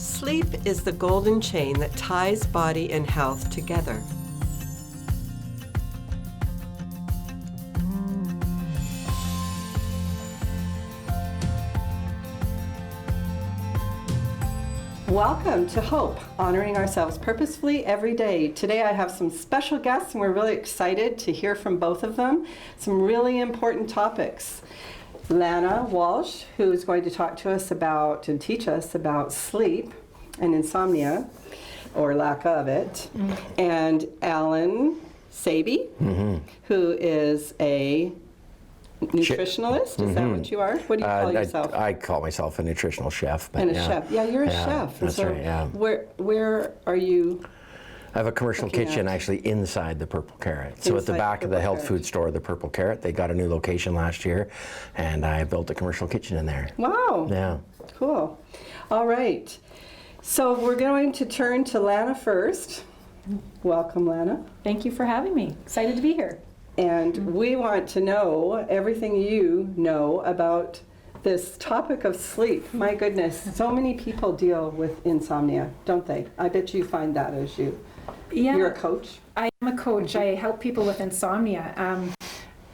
Sleep is the golden chain that ties body and health together. Welcome to Hope, honoring ourselves purposefully every day. Today I have some special guests and we're really excited to hear from both of them. Some really important topics. Lana Walsh, who is going to talk to us about and teach us about sleep and insomnia, or lack of it, and Alan Saby, who is a nutritionalist. Is that what you are? What do you call yourself? I call myself a nutritional chef. But and a chef. Yeah, you're a chef. That's right, yeah. Where are you? I have a commercial kitchen actually inside the Purple Carrot. So at the back of the health food store, the Purple Carrot, they got a new location last year, and I built a commercial kitchen in there. Wow. Yeah. Cool. All right. So we're going to turn to Lana first. Welcome, Lana. Thank you for having me. Excited to be here. And we want to know everything you know about this topic of sleep. My goodness, so many people deal with insomnia, don't they? I bet you find that as you're a coach. I am a coach. I help people with insomnia.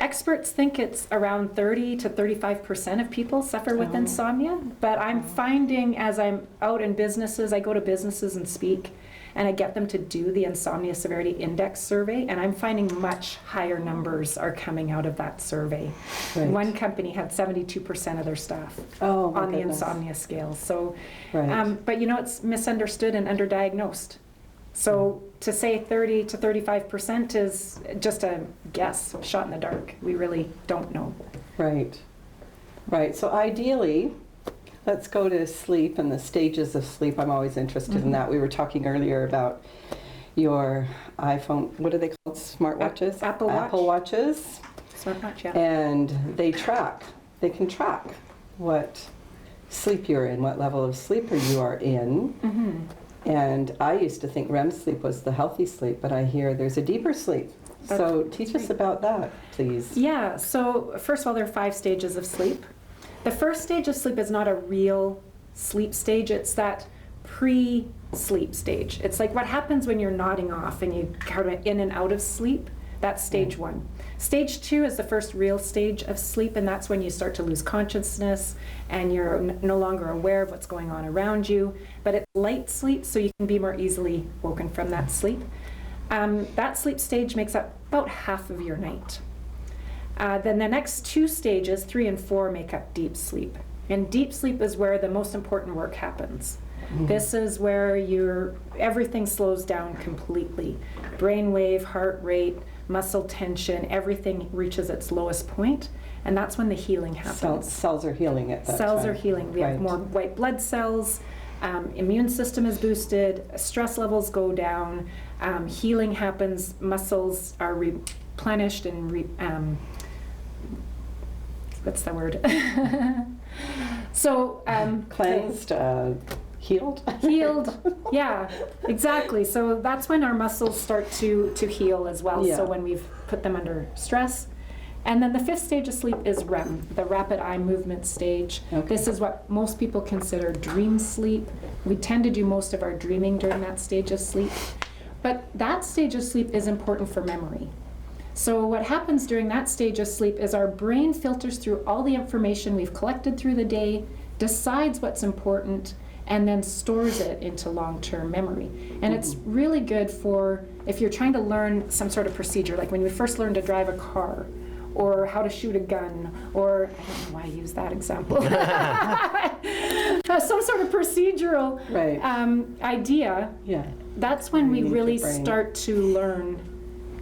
Experts think it's around 30 to 35% of people suffer with insomnia, but I'm finding as I'm out in businesses, I go to businesses and speak, and I get them to do the Insomnia Severity Index survey, and I'm finding much higher numbers are coming out of that survey. Right. One company had 72% of their staff on the insomnia scale. So, but you know, it's misunderstood and underdiagnosed. So to say 30 to 35% is just a guess, a shot in the dark. We really don't know. Right. So ideally, let's go to sleep and the stages of sleep. I'm always interested in that. We were talking earlier about your iPhone, what are they called? Smartwatches? Apple Watch. Apple Watches. Smartwatch, yeah. And they can track what sleep you're in, what level of sleep you are in. And I used to think REM sleep was the healthy sleep, but I hear there's a deeper sleep. So teach us about that, please. Yeah, so first of all, there are 5 stages of sleep. The first stage of sleep is not a real sleep stage, it's that pre-sleep stage. It's like what happens when you're nodding off and you kind of in and out of sleep. That's stage 1. Stage 2 is the first real stage of sleep, and that's when you start to lose consciousness and you're no longer aware of what's going on around you. But it's light sleep, so you can be more easily woken from that sleep. That sleep stage makes up about half of your night. Then the next 2 stages, 3 and 4, make up deep sleep. And deep sleep is where the most important work happens. This is where everything slows down completely. Brainwave, heart rate, muscle tension, everything reaches its lowest point, and that's when the healing happens. Cells are healing at that Cells time. are healing. We have more white blood cells, immune system is boosted, stress levels go down, healing happens, muscles are replenished and what's the word? So cleansed, healed? Healed, yeah, exactly. So that's when our muscles start to heal as well. Yeah. So when we've put them under stress. And then the 5th stage of sleep is REM, the rapid eye movement stage. This is what most people consider dream sleep. We tend to do most of our dreaming during that stage of sleep. But that stage of sleep is important for memory. So what happens during that stage of sleep is our brain filters through all the information we've collected through the day, decides what's important, and then stores it into long-term memory. And it's really good for if you're trying to learn some sort of procedure, like when you first learn to drive a car, or how to shoot a gun, or I don't know why I use that example. Some sort of procedural idea. Yeah. That's when we really start to learn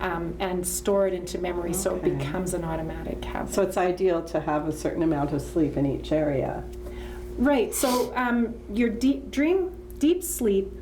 and store it into memory, so it becomes an automatic habit. So it's ideal to have a certain amount of sleep in each area. Right, so your deep sleep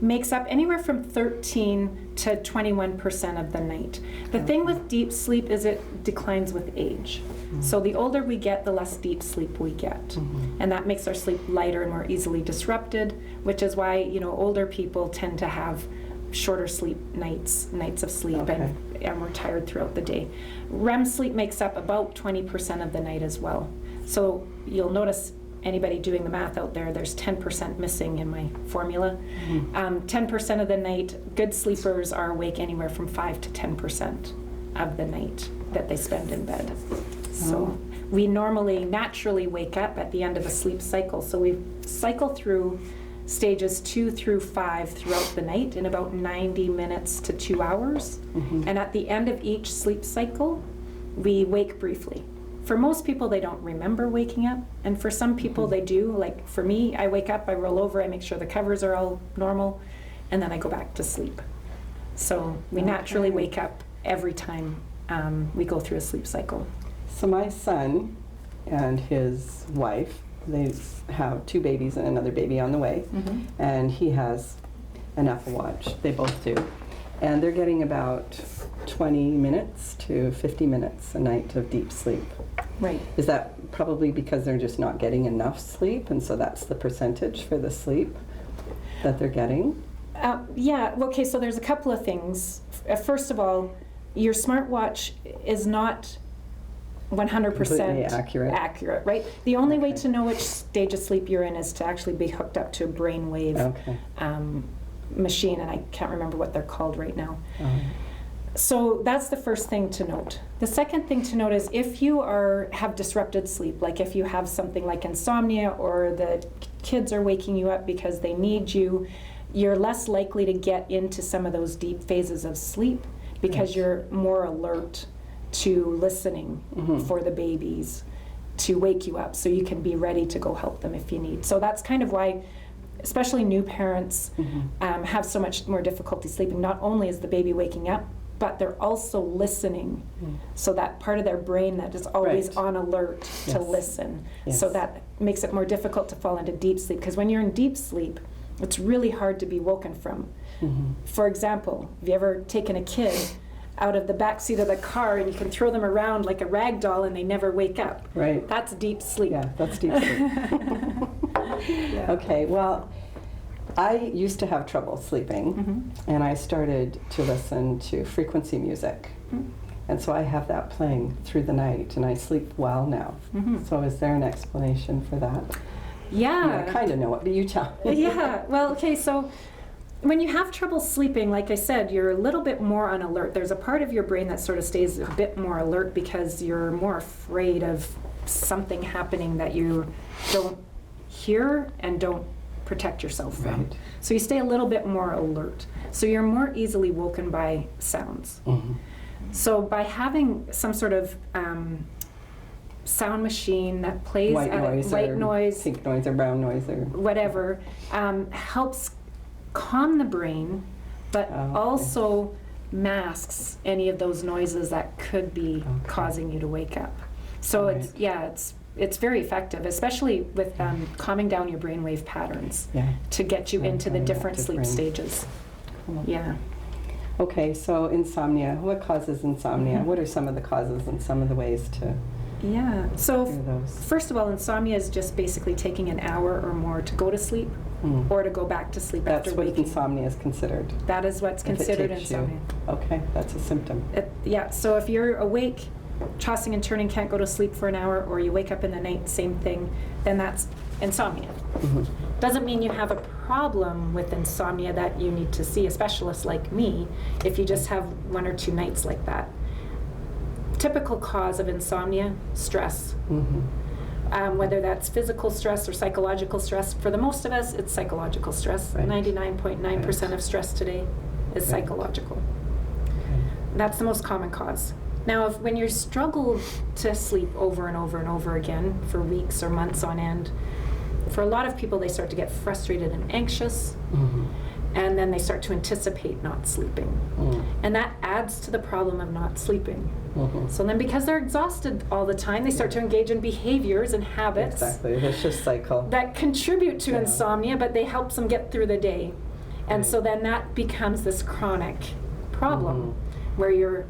makes up anywhere from 13 to 21% of the night. The thing with deep sleep is it declines with age. So the older we get, the less deep sleep we get. And that makes our sleep lighter and more easily disrupted, which is why, older people tend to have shorter sleep nights of sleep, and we're tired throughout the day. REM sleep makes up about 20% of the night as well. So you'll notice anybody doing the math out there, there's 10% missing in my formula. 10% of the night, good sleepers are awake anywhere from 5 to 10% of the night that they spend in bed. So we normally naturally wake up at the end of a sleep cycle. So we cycle through stages 2 through 5 throughout the night in about 90 minutes to 2 hours. And at the end of each sleep cycle, we wake briefly. For most people, they don't remember waking up. And for some people, they do. Like for me, I wake up, I roll over, I make sure the covers are all normal, and then I go back to sleep. So we naturally wake up every time we go through a sleep cycle. So my son and his wife, they have 2 babies and another baby on the way, and he has an Apple Watch. They both do. And they're getting about 20 minutes to 50 minutes a night of deep sleep. Right. Is that probably because they're just not getting enough sleep, and so that's the percentage for the sleep that they're getting? Yeah, okay, so there's a couple of things. First of all, your smartwatch is not 100% Completely accurate, right? The only way to know which stage of sleep you're in is to actually be hooked up to a brainwave machine, and I can't remember what they're called right now. So that's the first thing to note. The second thing to note is if you have disrupted sleep, like if you have something like insomnia or the kids are waking you up because they need you, you're less likely to get into some of those deep phases of sleep because you're more alert to listening for the babies to wake you up so you can be ready to go help them if you need. So that's kind of why especially new parents have so much more difficulty sleeping. Not only is the baby waking up, but they're also listening. So that part of their brain that is always on alert to listen. So that makes it more difficult to fall into deep sleep, because when you're in deep sleep, it's really hard to be woken from. For example, have you ever taken a kid out of the back seat of the car and you can throw them around like a rag doll and they never wake up? Right. That's deep sleep. Yeah, that's deep sleep. Okay, well, I used to have trouble sleeping, and I started to listen to frequency music. And so I have that playing through the night, and I sleep well now. So is there an explanation for that? Yeah. I kind of know it, but you tell me. Yeah, well, okay, so when you have trouble sleeping, like I said, you're a little bit more on alert. There's a part of your brain that sort of stays a bit more alert because you're more afraid of something happening that you don't hear and don't protect yourself from. Right. So you stay a little bit more alert. So you're more easily woken by sounds. So by having some sort of sound machine that plays White noise, pink noise, or brown noise, or whatever, helps calm the brain, but also masks any of those noises that could be causing you to wake up. So it's very effective, especially with calming down your brainwave patterns to get you into the different sleep stages. Yeah. Okay, so insomnia. What causes insomnia? What are some of the causes and some of the ways to So cure those? first of all, insomnia is just basically taking an hour or more to go to sleep or to go back to sleep That's after what waking. insomnia is considered. That is what's If it considered takes you- insomnia. Okay, that's a symptom. So if you're awake, tossing and turning, can't go to sleep for an hour, or you wake up in the night, same thing, then that's insomnia. Doesn't mean you have a problem with insomnia that you need to see a specialist like me if you just have 1 or 2 nights like that. Typical cause of insomnia, stress. Whether that's physical stress or psychological stress. For the most of us, it's psychological stress. 99.9% of stress today is psychological. That's the most common cause. Now, when you struggle to sleep over and over and over again for weeks or months on end, for a lot of people, they start to get frustrated and anxious, and then they start to anticipate not sleeping. And that adds to the problem of not sleeping. So then because they're exhausted all the time, they start to engage in behaviors and habits Exactly, a vicious cycle. that contribute to insomnia, but they help them get through the day. And so then that becomes this chronic problem where your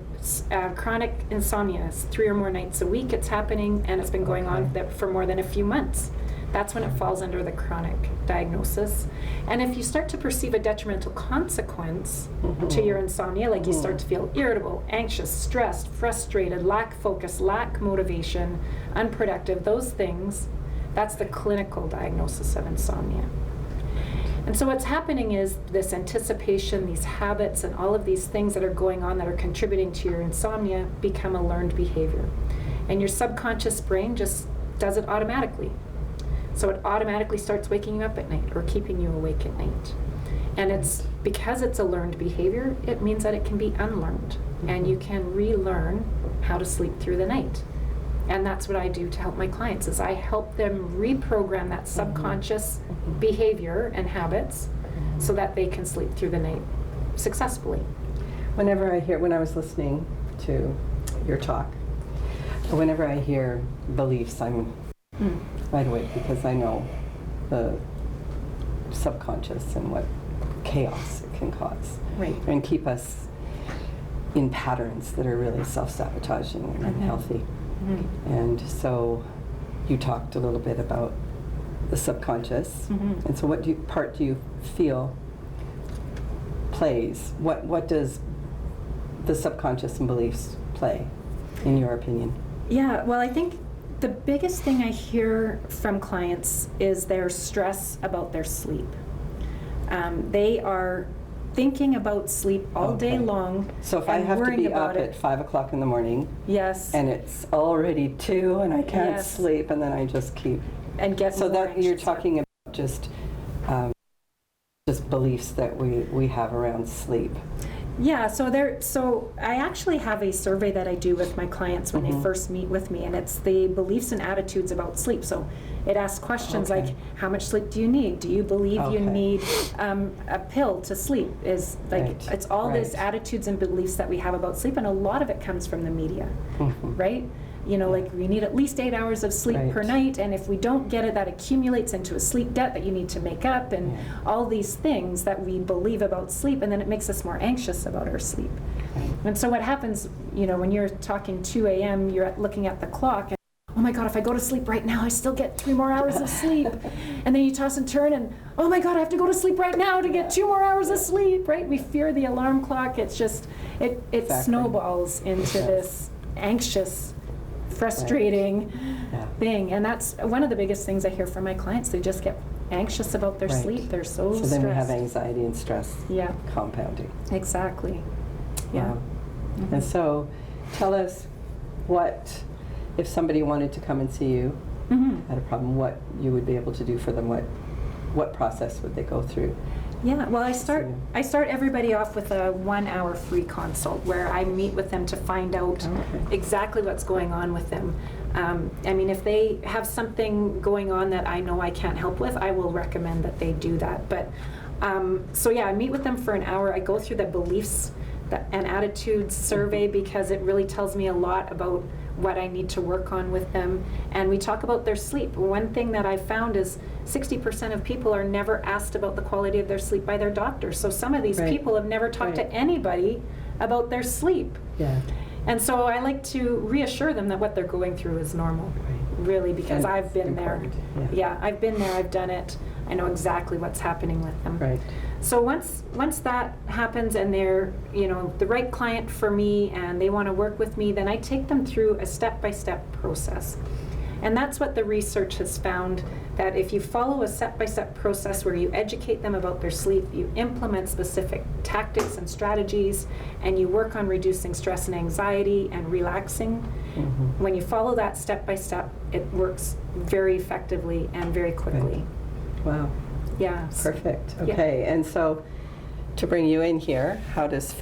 chronic insomnia is 3 or more nights a week it's happening, and it's been going on for more than a few months. That's when it falls under the chronic diagnosis. And if you start to perceive a detrimental consequence to your insomnia, like you start to feel irritable, anxious, stressed, frustrated, lack focus, lack motivation, unproductive, those things, That's the clinical diagnosis of insomnia. And so what's happening is this anticipation, these habits, and all of these things that are going on that are contributing to your insomnia become a learned behavior. And your subconscious brain just does it automatically. So it automatically starts waking you up at night or keeping you awake at night. And it's because it's a learned behavior, it means that it can be unlearned. And you can relearn how to sleep through the night. And that's what I do to help my clients, is I help them reprogram that subconscious behavior and habits so that they can sleep through the night successfully. When I was listening to your talk, whenever I hear beliefs, I'm right away, because I know the subconscious and what chaos it can cause. Right. And keep us in patterns that are really self-sabotaging and unhealthy. And so you talked a little bit about the subconscious. And so what part do you feel plays? What does the subconscious and beliefs play, in your opinion? Yeah, well, I think the biggest thing I hear from clients is their stress about their sleep. They are thinking about sleep all day long. So if I have to be up at 5 o'clock in the morning, yes, and it's already 2 and I can't yes, sleep, and then I just keep and get so more that you're anxious. talking about just beliefs that we have around sleep. Yeah, so I actually have a survey that I do with my clients when they first meet with me, and it's the beliefs and attitudes about sleep. So it asks questions like, how much sleep do you need? Do you believe you need a pill to sleep? Is like it's all these attitudes and beliefs that we have about sleep, and a lot of it comes from the media, right? You know, like we need at least 8 hours of sleep per night, and if we don't get it, that accumulates into a sleep debt that you need to make up, and all these things that we believe about sleep, and then it makes us more anxious about our sleep. And so what happens, you know, when you're talking 2 a.m., you're looking at the clock, and oh my God, if I go to sleep right now, I still get 3 more hours of sleep. And then you toss and turn, and oh my God, I have to go to sleep right now to get 2 more hours of sleep, right? We fear the alarm clock. It's just, it snowballs into this anxious, frustrating thing. And that's one of the biggest things I hear from my clients. They just get anxious about their sleep. They're so stressed. So then we have anxiety and stress compounding. Exactly. Yeah. Wow. And so tell us, what, if somebody wanted to come and see you, had a problem, what you would be able to do for them? What process would they go through? Yeah, well, I start everybody off with a 1-hour free consult where I meet with them to find out exactly what's going on with them. I mean, if they have something going on that I know I can't help with, I will recommend that they do that. But so yeah, I meet with them for an hour. I go through the beliefs and attitudes survey because it really tells me a lot about what I need to work on with them. And we talk about their sleep. One thing that I found is 60% of people are never asked about the quality of their sleep by their doctor. So some of these people have never talked to anybody about their sleep. Yeah. And so I like to reassure them that what they're going through is normal, really, because I've been there. Yeah, I've been there, I've done it. I know exactly what's happening with them. Right. So once that happens and they're, you know, the right client for me and they want to work with me, then I take them through a step-by-step process. And that's what the research has found, that if you follow a step-by-step process where you educate them about their sleep, you implement specific tactics and strategies, and you work on reducing stress and anxiety and relaxing, when you follow that step-by-step, it works very effectively and very quickly. Wow. Yeah. Perfect. Okay. And so to bring you in here, how does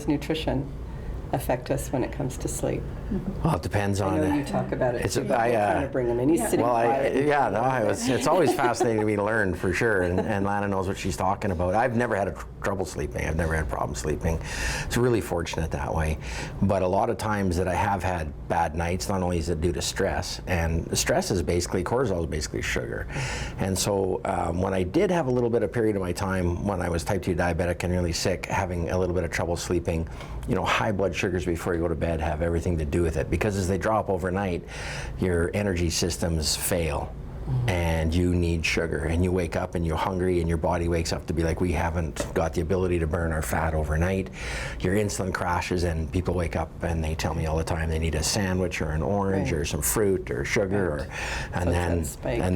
nutrition affect us when it comes to sleep? Well, it depends on. I know you talk about it. It's too, trying to bring him in. He's sitting quietly. It's always fascinating to me to learn, for sure. And Lana knows what she's talking about. I've never had trouble sleeping. I've never had a problem sleeping. It's really fortunate that way. But a lot of times that I have had bad nights, not only is it due to stress, and stress is basically, cortisol is basically sugar. And so when I did have a little bit of period of my time when I was type 2 diabetic and really sick, having a little bit of trouble sleeping, you know, high blood sugars before you go to bed have everything to do with it, because as they drop overnight, your energy systems fail. and you need sugar, and you wake up and you're hungry, and your body wakes up to be like, we haven't got the ability to burn our fat overnight. Your insulin crashes, and people wake up and they tell me all the time they need a sandwich or an orange or some fruit or sugar, and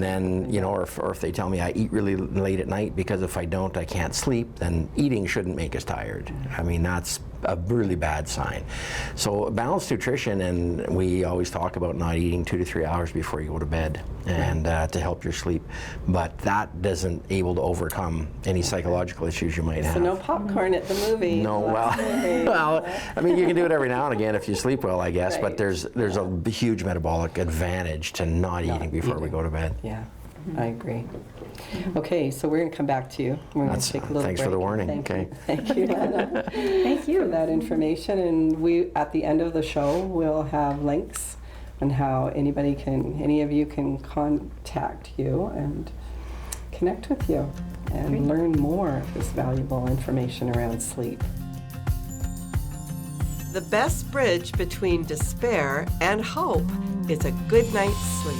then you know, or if they tell me I eat really late at night because if I don't I can't sleep, then eating shouldn't make us tired. I mean, that's a really bad sign. So balanced nutrition, and we always talk about not eating 2 to 3 hours before you go to bed, and to help your sleep, but that doesn't able to overcome any psychological issues you might have. So no popcorn at the movie. No, well, I mean, you can do it every now and again if you sleep well, I guess, but there's a huge metabolic advantage to not eating before we go to bed. Yeah, I agree. Okay, so we're going to come back to you. We're going to take a little Thanks break. for the warning. Thank you, Lana. Thank you for that information. And we, at the end of the show, we'll have links on how any of you can contact you and connect with you and learn more of this valuable information around sleep. The best bridge between despair and hope is a good night's sleep.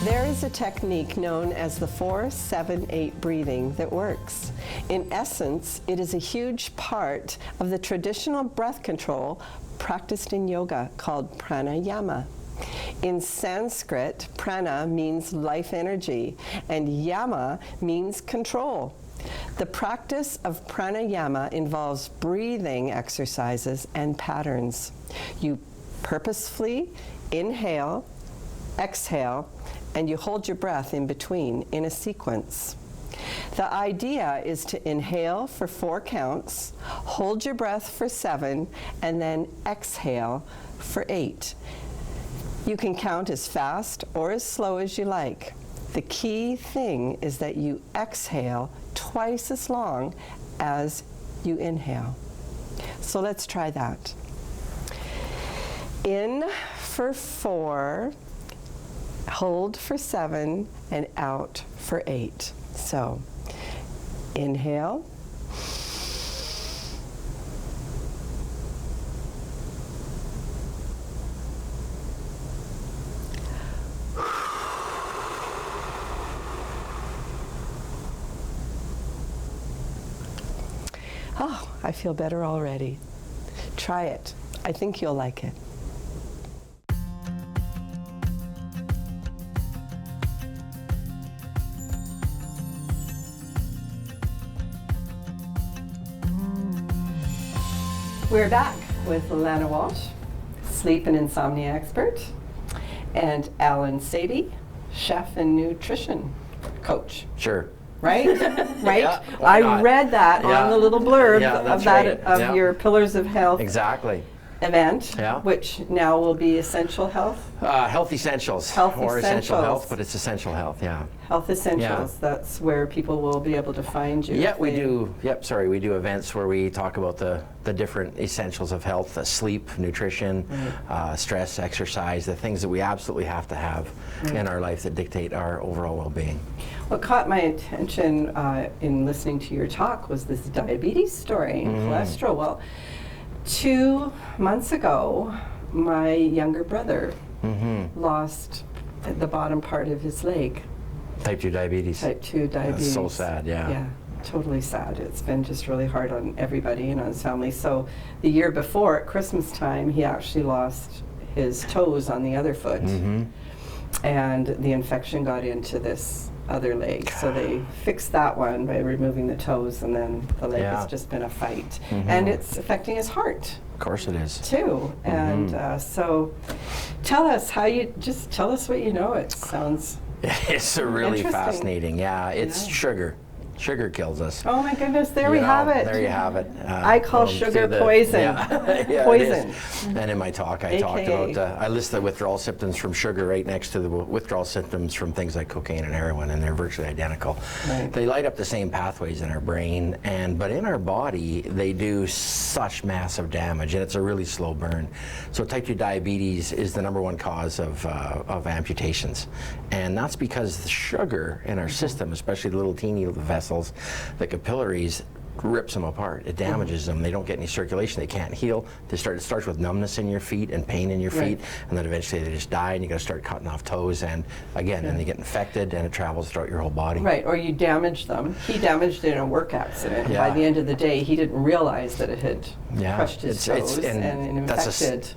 There is a technique known as the 4-7-8 breathing that works. In essence, it is a huge part of the traditional breath control practiced in yoga called pranayama. In Sanskrit, prana means life energy, and yama means control. The practice of pranayama involves breathing exercises and patterns. You purposefully inhale, exhale, and you hold your breath in between in a sequence. The idea is to inhale for 4 counts, hold your breath for 7, and then exhale for 8. You can count as fast or as slow as you like. The key thing is that you exhale twice as long as you inhale. So let's try that. In for 4, hold for 7, and out for 8. So, inhale. Oh, I feel better already. Try it. I think you'll like it. We're back with Lana Walsh, sleep and insomnia expert, and Alan Sadie, chef and nutrition coach. Sure. Right? Right? Yeah, why not? I read that on the little blurb of your Pillars of Health event, which now will be Essential Health. Health Essentials. Essential Health, but it's Essential Health, Health Essentials. That's where people will be able to find you. Yeah, we do. We do events where we talk about the different essentials of health: sleep, nutrition, stress, exercise, the things that we absolutely have to have in our life that dictate our overall well-being. What caught my attention in listening to your talk was this diabetes story and cholesterol. Well, 2 months ago, my younger brother lost the bottom part of his leg. Type 2 diabetes. Type 2 diabetes. That's so sad, Yeah, totally sad. It's been just really hard on everybody and on his family. So the year before, at Christmas time, he actually lost his toes on the other foot. And the infection got into this other leg. So they fixed that one by removing the toes, and then the leg has just been a fight. And it's affecting his heart. Of course it is. Too. And so tell us tell us what you know. It sounds it's really fascinating. Yeah, it's sugar. Sugar kills us. Oh my goodness, there we You know, have it. There you have it. I call sugar poison. Yeah, yeah, Poison. it is. And in my talk, I talked AKA. about, I list the withdrawal symptoms from sugar right next to the withdrawal symptoms from things like cocaine and heroin, and they're virtually identical. Right. They light up the same pathways in our brain, but in our body, they do such massive damage, and it's a really slow burn. So type 2 diabetes is the #1 cause of amputations. And that's because the sugar in our system, especially the little teeny vessels, the capillaries, rips them apart. It damages them. They don't get any circulation. They can't heal. It starts with numbness in your feet and pain in your feet, and then eventually they just die, and you got to start cutting off toes, and again, and they get infected, and it travels throughout your whole body. Right, or you damage them. He damaged it in a work accident. By the end of the day, he didn't realize that it had crushed his toes and infected.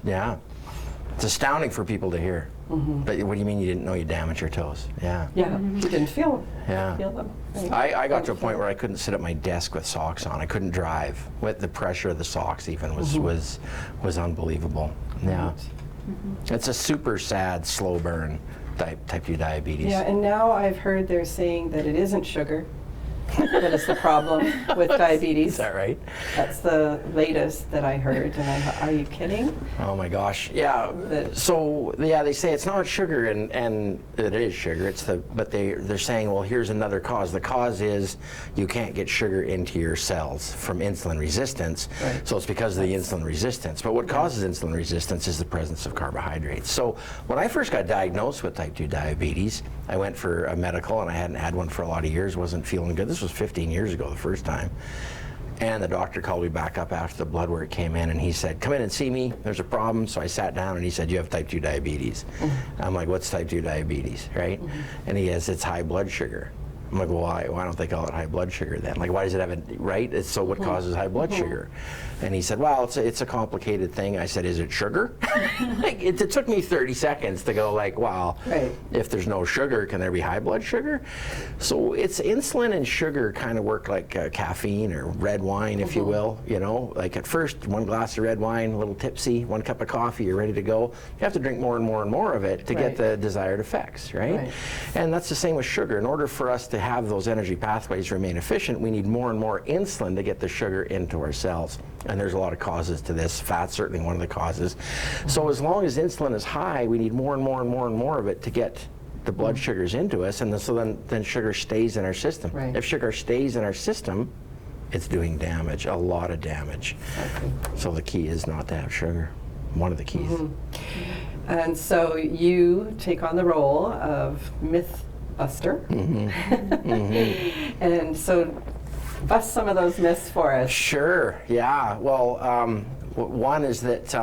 It's astounding for people to hear. But what do you mean you didn't know you damaged your toes? Yeah. Yeah, he didn't feel Yeah. them. Right? I got to a point where I couldn't sit at my desk with socks on. I couldn't drive. With the pressure of the socks even was unbelievable. Yeah. It's a super sad, slow burn type 2 diabetes. Yeah, and now I've heard they're saying that it isn't sugar that is the problem with diabetes. Is that right? That's the latest that I heard. And are you kidding? Oh my gosh, yeah. So yeah, they say it's not sugar, and it is sugar. But they're saying, well, here's another cause. The cause is you can't get sugar into your cells from insulin resistance. Right. So it's because of the insulin resistance. But what causes insulin resistance is the presence of carbohydrates. So when I first got diagnosed with type 2 diabetes, I went for a medical, and I hadn't had one for a lot of years. Wasn't feeling good. This was 15 years ago the first time. And the doctor called me back up after the blood work came in, and he said, come in and see me, there's a problem. So I sat down, and he said, you have type 2 diabetes. I'm like, what's type 2 diabetes, right? And he says, it's high blood sugar. I'm like, well, why don't they call it high blood sugar then? Like, why does it have right? So what causes high blood sugar? And he said, well, it's a complicated thing. I said, is it sugar? Like, it took me 30 seconds to go like, wow, if there's no sugar, can there be high blood sugar? So it's insulin and sugar kind of work like caffeine or red wine, if you will. You know, like at first, 1 glass of red wine, a little tipsy, 1 cup of coffee, you're ready to go. You have to drink more and more and more of it to get the desired effects, right? And that's the same with sugar. In order for us to have those energy pathways remain efficient, we need more and more insulin to get the sugar into our cells. And there's a lot of causes to this. Fat's certainly one of the causes. So as long as insulin is high, we need more and more and more and more of it to get the blood sugars into us, and then sugar stays in our system. If sugar stays in our system, it's doing damage, a lot of damage. So the key is not to have sugar. One of the keys. And so you take on the role of myth buster. And so bust some of those myths for us. Sure, yeah. Well, one is that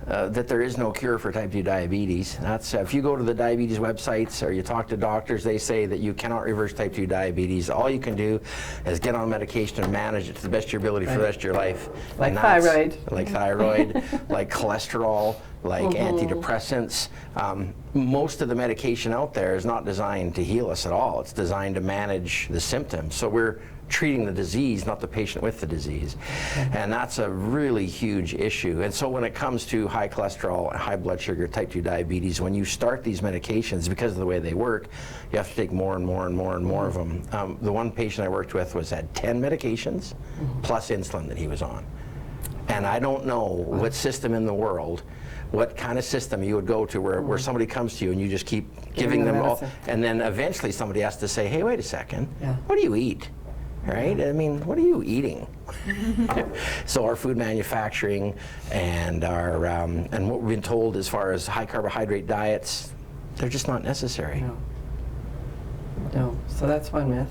that there is no cure for type 2 diabetes. That's if you go to the diabetes websites or you talk to doctors, they say that you cannot reverse type 2 diabetes. All you can do is get on medication and manage it to the best of your ability for the rest of your life. Like thyroid. Like thyroid, like cholesterol, like antidepressants. Most of the medication out there is not designed to heal us at all. It's designed to manage the symptoms. So we're treating the disease, not the patient with the disease. And that's a really huge issue. And so when it comes to high cholesterol, high blood sugar, type 2 diabetes, when you start these medications, because of the way they work, you have to take more and more and more and more of them. The one patient I worked with had 10 medications plus insulin that he was on. And I don't know what system in the world, what kind of system you would go to where somebody comes to you and you just keep giving them all, and then eventually somebody has to say, hey, wait a second, what do you eat? Right? I mean, what are you eating? So our food manufacturing and our and what we've been told as far as high carbohydrate diets, they're just not necessary. No. So that's one myth.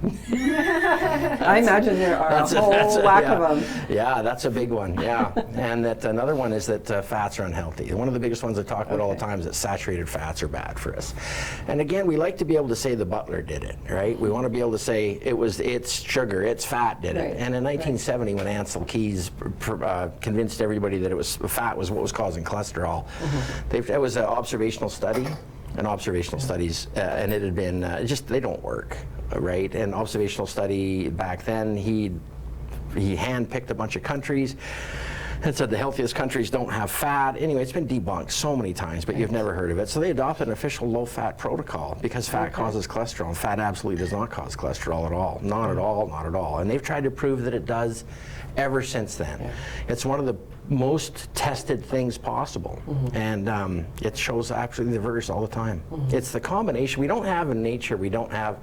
I imagine there are a whole whack of them. Yeah, that's a big one, yeah. And that another one is that fats are unhealthy. One of the biggest ones I talk about all the time is that saturated fats are bad for us. And again, we like to be able to say the butler did it, right? We want to be able to say it's sugar, it's fat did it. And in 1970, when Ansel Keys convinced everybody that fat was what was causing cholesterol, it was an observational study. And observational studies, and it had been, they don't work, right? An observational study back then, he handpicked a bunch of countries, and said the healthiest countries don't have fat. Anyway, it's been debunked so many times, but you've never heard of it. So they adopted an official low-fat protocol because fat causes cholesterol, and fat absolutely does not cause cholesterol at all. Not at all, not at all. And they've tried to prove that it does ever since then. Yeah. It's one of the most tested things possible, and it shows absolutely the reverse all the time. It's the combination. We don't have in nature, we don't have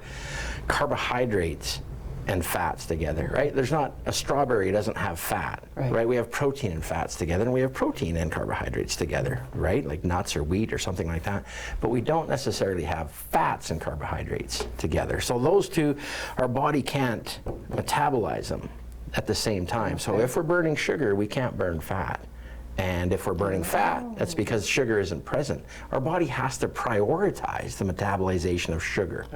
carbohydrates and fats together, right? There's not, a strawberry doesn't have fat, right? We have protein and fats together, and we have protein and carbohydrates together, right? Like nuts or wheat or something like that. But we don't necessarily have fats and carbohydrates together. So those two, our body can't metabolize them at the same time. So if we're burning sugar, we can't burn fat. And if we're burning fat, that's because sugar isn't present. Our body has to prioritize the metabolization of sugar.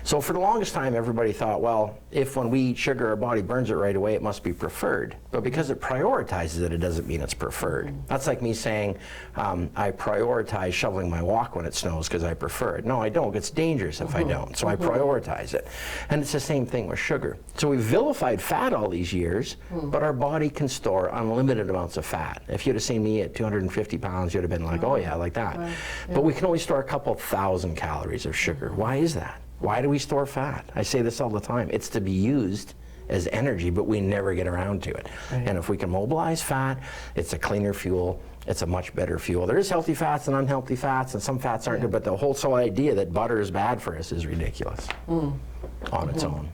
So for the longest time, everybody thought, well, if when we eat sugar, our body burns it right away, it must be preferred. But because it prioritizes it, it doesn't mean it's preferred. That's like me saying, I prioritize shoveling my walk when it snows because I prefer it. No, I don't. It's dangerous if I don't. So I prioritize it. And it's the same thing with sugar. So we vilified fat all these years, but our body can store unlimited amounts of fat. If you'd have seen me at 250 pounds, you'd have been like, oh yeah, like that. But we can only store a couple thousand calories of sugar. Why is that? Why do we store fat? I say this all the time. It's to be used as energy, but we never get around to it. And if we can mobilize fat, it's a cleaner fuel. It's a much better fuel. There is healthy fats and unhealthy fats, and some fats aren't good, but the whole idea that butter is bad for us is ridiculous on its own.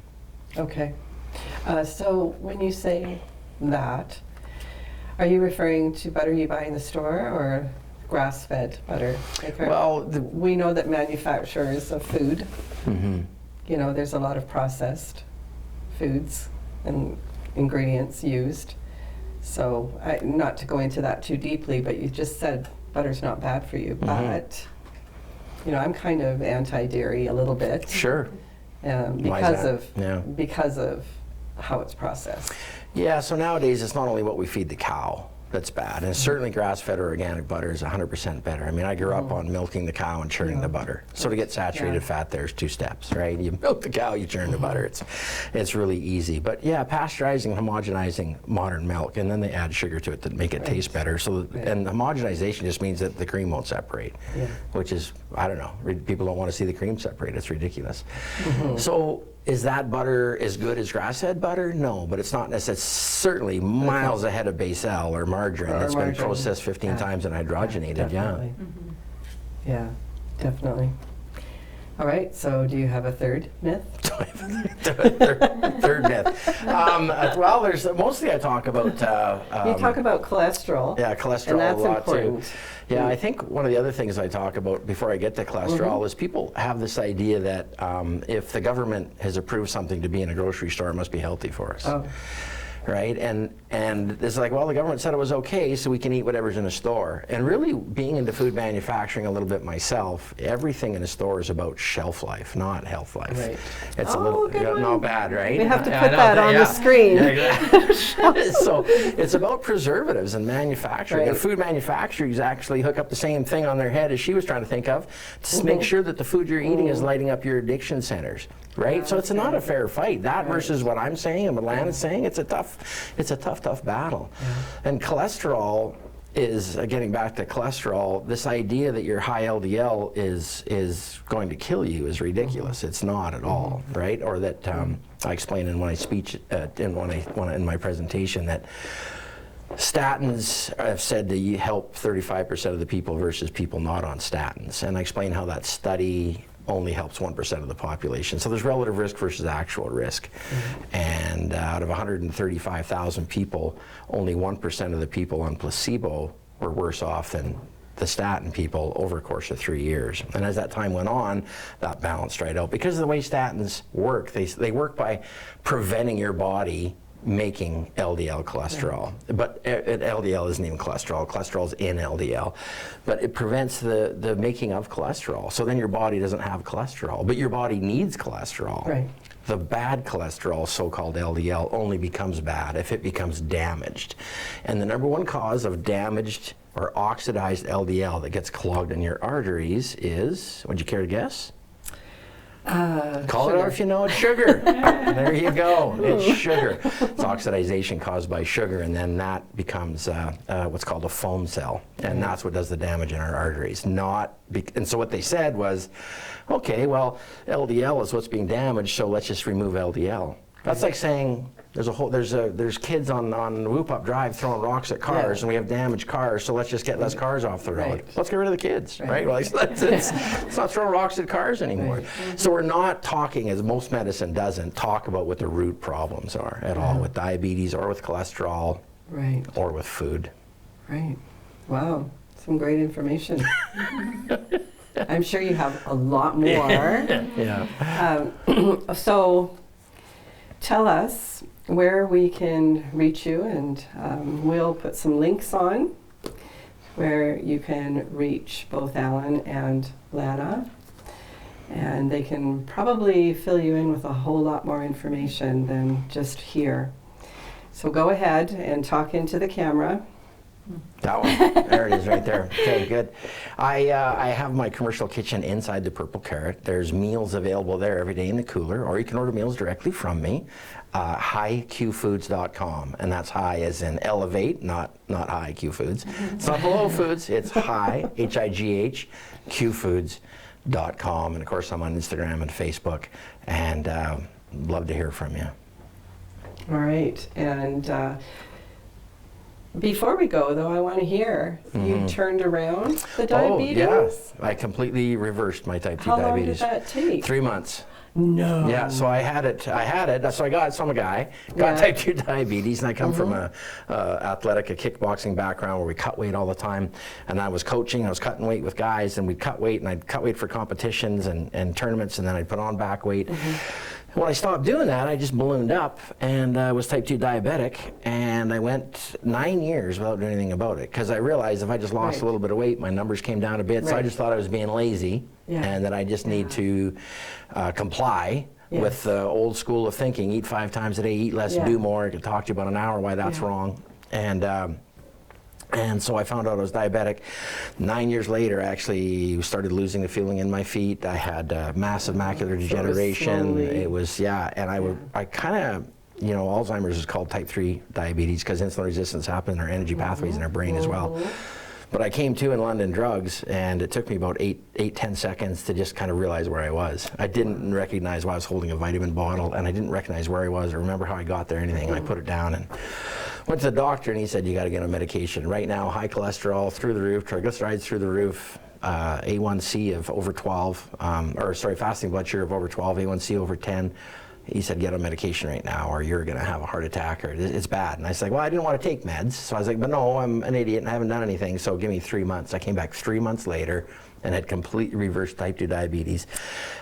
Okay. So when you say that, are you referring to butter you buy in the store or grass-fed butter? Like well, we know that manufacturers of food, you know, there's a lot of processed foods and ingredients used. So not to go into that too deeply, but you just said butter's not bad for you. But, you know, I'm kind of anti-dairy a little bit. Sure. Because of how it's processed. Yeah, so nowadays it's not only what we feed the cow that's bad, and certainly grass-fed or organic butter is 100% better. I mean, I grew up on milking the cow and churning the butter. So to get saturated fat, there's 2 steps, right? You milk the cow, you churn the butter. It's really easy. But yeah, pasteurizing, homogenizing modern milk, and then they add sugar to it to make it taste better. So, and homogenization just means that the cream won't separate, which is, I don't know, people don't want to see the cream separate. It's ridiculous. So is that butter as good as grass-fed butter? No, but it's not necessarily, certainly miles ahead of Basel or margarine that's been processed 15 times and hydrogenated. Yeah, definitely. All right, so do you have a third myth? Third myth. Well, there's mostly I talk about. You talk about cholesterol. Yeah, cholesterol and that's a lot important. too. Yeah, I think one of the other things I talk about before I get to cholesterol is people have this idea that if the government has approved something to be in a grocery store, it must be healthy for us. Right? And it's like, well, the government said it was okay, so we can eat whatever's in a store. And really, being into food manufacturing a little bit myself, everything in a store is about shelf life, not health life. Right. It's a little not bad, right? We have to put that on the screen. So it's about preservatives and manufacturing. And food manufacturers actually hook up the same thing on their head as she was trying to think of to make sure that the food you're eating is lighting up your addiction centers. Right? So it's not a fair fight. That versus what I'm saying and what Lana's saying, it's a tough battle. And cholesterol is, getting back to cholesterol, this idea that your high LDL is going to kill you is ridiculous. It's not at all, right? Or that I explained in my speech, in my presentation, that statins have said that you help 35% of the people versus people not on statins. And I explain how that study only helps 1% of the population. So there's relative risk versus actual risk. And out of 135,000 people, only 1% of the people on placebo were worse off than the statin people over a course of 3 years. And as that time went on, that balanced right out. Because of the way statins work, they work by preventing your body making LDL cholesterol. But LDL isn't even cholesterol. Cholesterol's in LDL. But it prevents the making of cholesterol. So then your body doesn't have cholesterol. But your body needs cholesterol. Right. The bad cholesterol, so-called LDL, only becomes bad if it becomes damaged. And the number one cause of damaged or oxidized LDL that gets clogged in your arteries is, would you care to guess? Call it out if you know it's sugar. There you go. It's sugar. It's oxidization caused by sugar, and then that becomes what's called a foam cell, and that's what does the damage in our arteries. And so what they said was, okay, well, LDL is what's being damaged, so let's just remove LDL. That's like saying there's kids on Whoop Up Drive throwing rocks at cars, and we have damaged cars, so let's just get less cars off the road. Right. Let's get rid of the kids, right? Well, let's not throw rocks at cars anymore. Right. So we're not talking, as most medicine doesn't, talk about what the root problems are at all with diabetes or with cholesterol Right. or with food. Right. Wow. Some great information. I'm sure you have a lot more. Yeah. So tell us where we can reach you, and we'll put some links on where you can reach both Alan and Lana, and they can probably fill you in with a whole lot more information than just here. So go ahead and talk into the camera. That one. There it is right there. Okay, good. I have my commercial kitchen inside the Purple Carrot. There's meals available there every day in the cooler, or you can order meals directly from me. HighQFoods.com, and that's high as in elevate, not high Q Foods. It's not below foods, it's high, HIGH, QFoods.com, and of course I'm on Instagram and Facebook, and love to hear from you. All right, and before we go, though, I want to hear, you turned around the diabetes? Oh, yeah. I completely reversed my type 2 How long did diabetes. that take? 3 months. No. Yeah, so I had it, so I'm a guy, got Yeah. type 2 diabetes, and I come from a kickboxing background where we cut weight all the time, and I was coaching, I was cutting weight with guys, and we'd cut weight, and I'd cut weight for competitions and tournaments, and then I'd put on back weight. When I stopped doing that, I just ballooned up, and I was type 2 diabetic, and I went 9 years without doing anything about it, because I realized if I just lost Right. a little bit of weight, my numbers came down a bit, so I Right. just thought I was being lazy, Yeah. and that I just need to comply Yes. with the old school of thinking, eat 5 times a day, eat less, Yeah. do more. I could talk to you about an hour why that's Yeah. wrong. And so I found out I was diabetic. 9 years later, I actually started losing the feeling in my feet. I had massive macular degeneration. slowly. It was, and I kind of, Alzheimer's is called type 3 diabetes because insulin resistance happens in our energy pathways in our brain as well. But I came to in London drugs, and it took me about 10 seconds to just kind of realize where I was. I didn't recognize why I was holding a vitamin bottle, and I didn't recognize where I was or remember how I got there or anything. And I put it down and went to the doctor, and he said, you got to get on medication. Right now, high cholesterol through the roof, triglycerides through the roof, A1C of over 12, fasting blood sugar of over 12, A1C over 10. He said, get on medication right now or you're going to have a heart attack or it's bad. And I was like, well, I didn't want to take meds. So I was like, but no, I'm an idiot and I haven't done anything. So give me 3 months. I came back 3 months later and had completely reversed type 2 diabetes.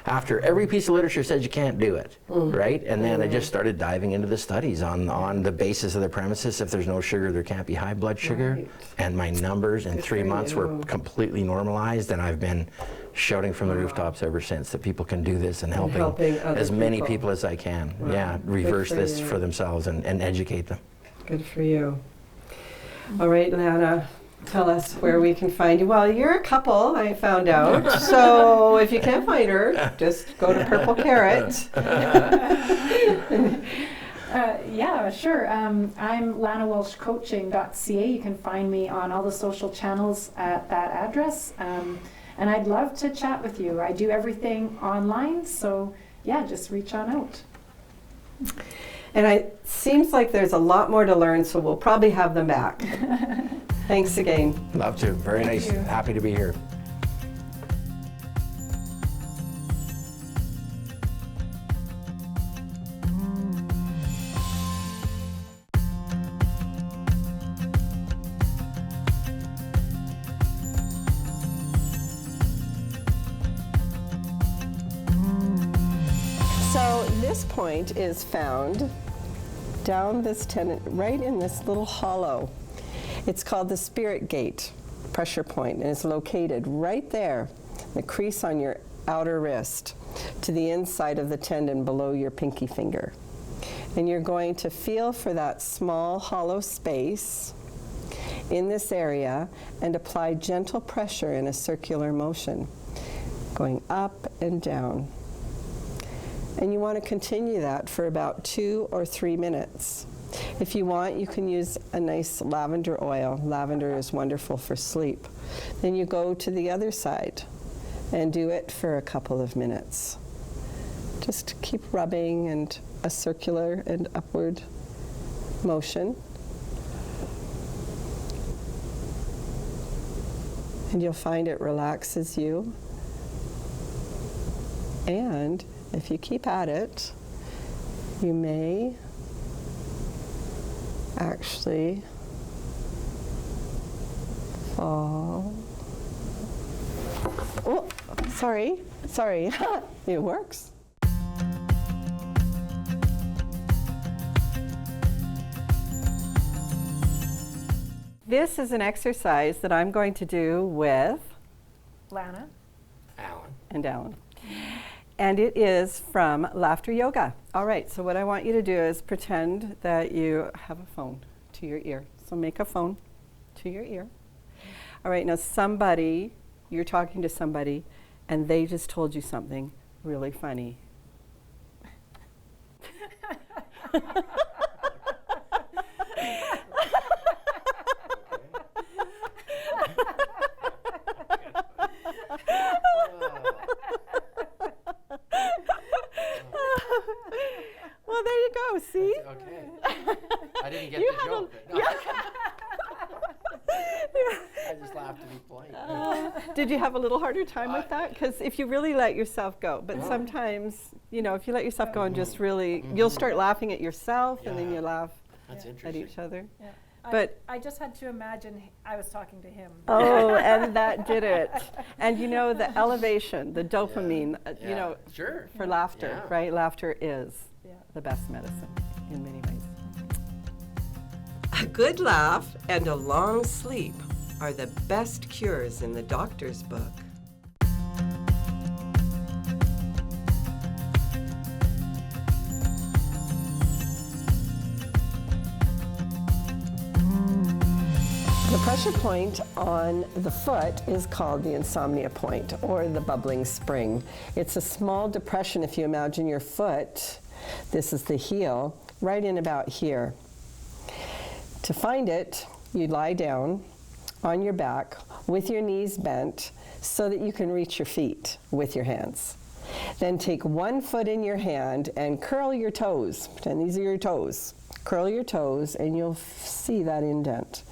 After every piece of literature says you can't do it, right? And then I just started diving into the studies on the basis of the premises. If there's no sugar, there can't be high blood sugar. Right. And my numbers in Good 3 for months were you. completely normalized. And I've been shouting from the rooftops ever since that people can do this and helping other as many people. people as I can. Wow. Yeah, Good reverse for this you. for themselves and educate them. Good for you. All right, Lana, tell us where we can find you. Well, you're a couple, I found out. So if you can't find her, just go to Purple Carrot. Yeah, sure. I'm lanawelshcoaching.ca. You can find me on all the social channels at that address. And I'd love to chat with you. I do everything online, so yeah, just reach on out. And it seems like there's a lot more to learn, so we'll probably have them back. Thanks again. Love to. Very nice. you. Happy to be here. So this point is found down this tendon, right in this little hollow. It's called the spirit gate pressure point, and it's located right there, the crease on your outer wrist, to the inside of the tendon below your pinky finger. And you're going to feel for that small hollow space in this area and apply gentle pressure in a circular motion, going up and down. And you want to continue that for about 2 or 3 minutes. If you want, you can use a nice lavender oil. Lavender is wonderful for sleep. Then you go to the other side and do it for a couple of minutes. Just keep rubbing and a circular and upward motion. And you'll find it relaxes you. And if you keep at it, you may actually fall. Oh, sorry. It works. This is an exercise that I'm going to do with Lana. Alan. and Alan. And it is from Laughter Yoga. All right, so what I want you to do is pretend that you have a phone to your ear. So make a phone to your ear. All right, now you're talking to somebody, and they just told you something really funny. Well, there you go, see? Okay. I didn't get You the had joke. a- No. I just laughed to be polite. Did you have a little harder time with that? Because if you really let yourself go, but sometimes, if you let yourself go and just really, you'll start laughing at yourself, and then Yeah. you laugh That's at interesting. each other. Yeah. But I just had to imagine I was talking to him. oh, and that did it. And the elevation, the dopamine, Yeah. Sure. for laughter, Yeah. right? Laughter is Yeah. the best medicine in many ways. A good laugh and a long sleep are the best cures in the doctor's book. The pressure point on the foot is called the insomnia point, or the bubbling spring. It's a small depression if you imagine your foot, this is the heel, right in about here. To find it, you lie down on your back with your knees bent so that you can reach your feet with your hands. Then take one foot in your hand and curl your toes. Pretend these are your toes. Curl your toes and you'll see that indent.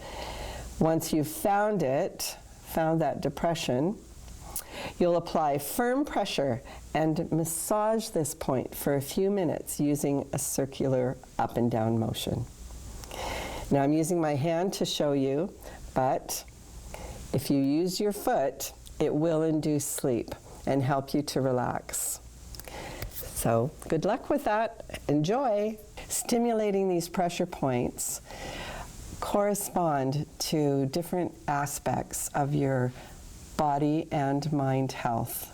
Once you've found that depression, you'll apply firm pressure and massage this point for a few minutes using a circular up and down motion. Now I'm using my hand to show you, but if you use your foot, it will induce sleep and help you to relax. So good luck with that. Enjoy. Stimulating these pressure points correspond to different aspects of your body and mind health.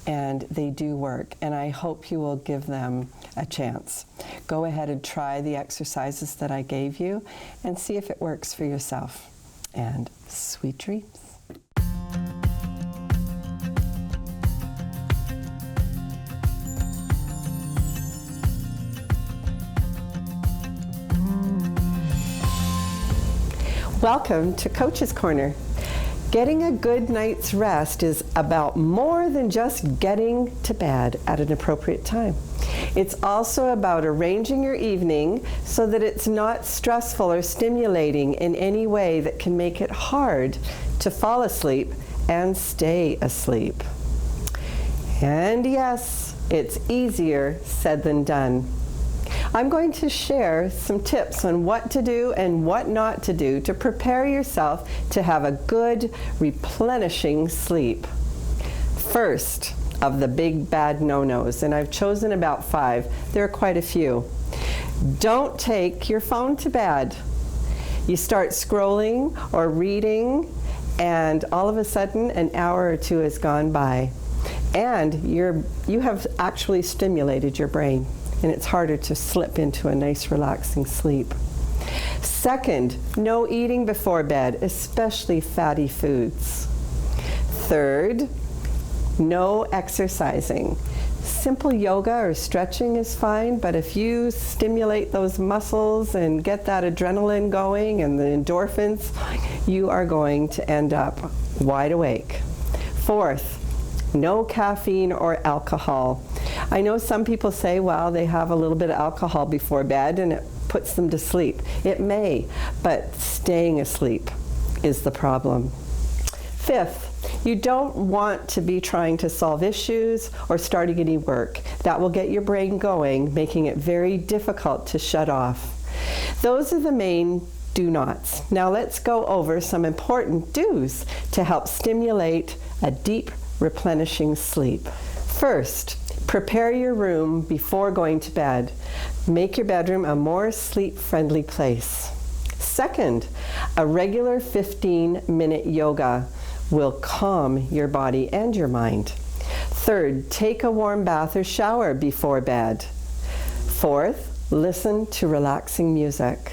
And they do work, and I hope you will give them a chance. Go ahead and try the exercises that I gave you and see if it works for yourself. And sweet dreams. Welcome to Coach's Corner. Getting a good night's rest is about more than just getting to bed at an appropriate time. It's also about arranging your evening so that it's not stressful or stimulating in any way that can make it hard to fall asleep and stay asleep. And yes, it's easier said than done. I'm going to share some tips on what to do and what not to do to prepare yourself to have a good, replenishing sleep. First of the big bad no-nos, and I've chosen about 5. There are quite a few. Don't take your phone to bed. You start scrolling or reading, and all of a sudden an hour or 2 has gone by, and you have actually stimulated your brain. And it's harder to slip into a nice relaxing sleep. Second, no eating before bed, especially fatty foods. Third, no exercising. simple yoga or stretching is fine, but if you stimulate those muscles and get that adrenaline going and the endorphins, you are going to end up wide awake. Fourth, no caffeine or alcohol. I know some people say, well, they have a little bit of alcohol before bed and it puts them to sleep. It may, but staying asleep is the problem. Fifth, you don't want to be trying to solve issues or starting any work. That will get your brain going, making it very difficult to shut off. Those are the main do nots. Now let's go over some important do's to help stimulate a deep, replenishing sleep. First, prepare your room before going to bed. Make your bedroom a more sleep-friendly place. Second, a regular 15-minute yoga will calm your body and your mind. Third, take a warm bath or shower before bed. Fourth, listen to relaxing music.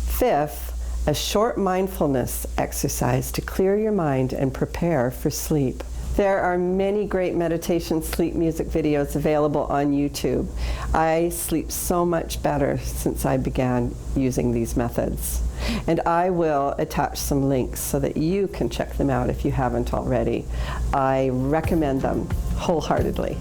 Fifth, a short mindfulness exercise to clear your mind and prepare for sleep. There are many great meditation sleep music videos available on YouTube. I sleep so much better since I began using these methods. And I will attach some links so that you can check them out if you haven't already. I recommend them wholeheartedly.